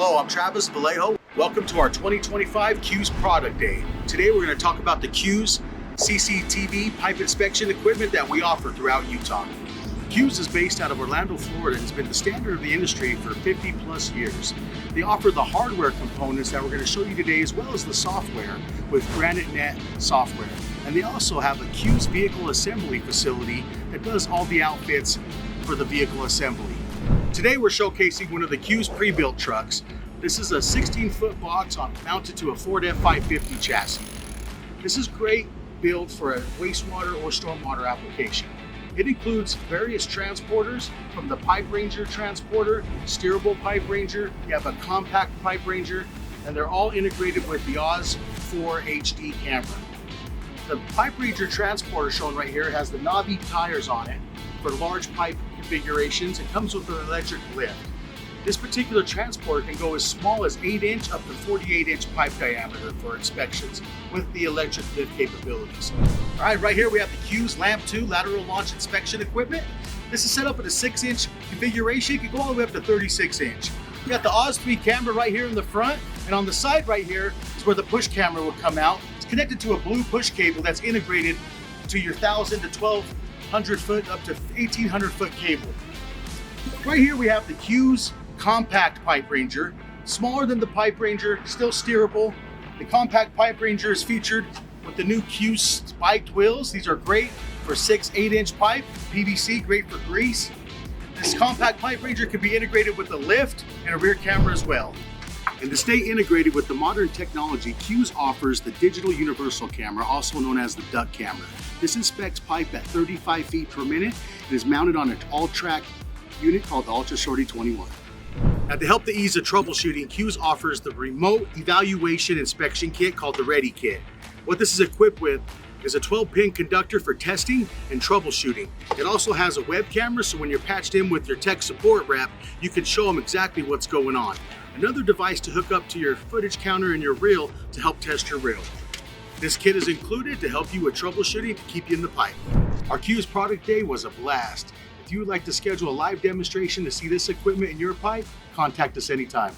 Hello, I'm Travis Vallejo. Welcome to our 2025 CUES Product Day. Today we're going to talk about the CUES CCTV pipe inspection equipment that we offer throughout Utah. CUES is based out of Orlando, Florida, and has been the standard of the industry for 50 plus years. They offer the hardware components that we're going to show you today, as well as the software with GraniteNet software. And they also have a CUES vehicle assembly facility that does all the outfits for the vehicle assembly. Today we're showcasing one of the CUES pre-built trucks. This is a 16-foot box mounted to a Ford F550 chassis. This is great build for a wastewater or stormwater application. It includes various transporters from the Pipe Ranger transporter, Steerable Pipe Ranger, you have a compact Pipe Ranger, and they're all integrated with the OZ 4 HD camera. The Pipe Ranger transporter shown right here has the knobby tires on it for large pipe configurations. It comes with an electric lift. This particular transporter can go as small as 8-inch up to 48-inch pipe diameter for inspections with the electric lift capabilities. All right, right here we have the CUES Lamp 2 lateral launch inspection equipment. This is set up at a 6-inch configuration. It can go all the way up to 36-inch. We got the OZ 3 camera right here in the front, and on the side right here is where the push camera will come out. It's connected to a blue push cable that's integrated to your 1,000 to 1,200 foot up to 1,800 foot cable. Right here we have the CUES Compact Pipe Ranger, smaller than the Pipe Ranger, still steerable. The Compact Pipe Ranger is featured with the new CUES spiked wheels. These are great for 8-inch pipe, PVC, great for grease. This Compact Pipe Ranger can be integrated with a lift and a rear camera as well. And to stay integrated with the modern technology, CUES offers the digital universal camera, also known as the duck camera. This inspects pipe at 35 feet per minute and is mounted on an all-track unit called the Ultra Shorty 21. Now, to help the ease of troubleshooting, CUES offers the remote evaluation inspection kit called the REDI kit. What this is equipped with is a 12-pin conductor for testing and troubleshooting. It also has a web camera, so when you're patched in with your tech support rep, you can show them exactly what's going on. Another device to hook up to your footage counter and your reel to help test your reel. This kit is included to help you with troubleshooting to keep you in the pipe. Our CUES Product Day was a blast. If you would like to schedule a live demonstration to see this equipment in your pipe, contact us anytime.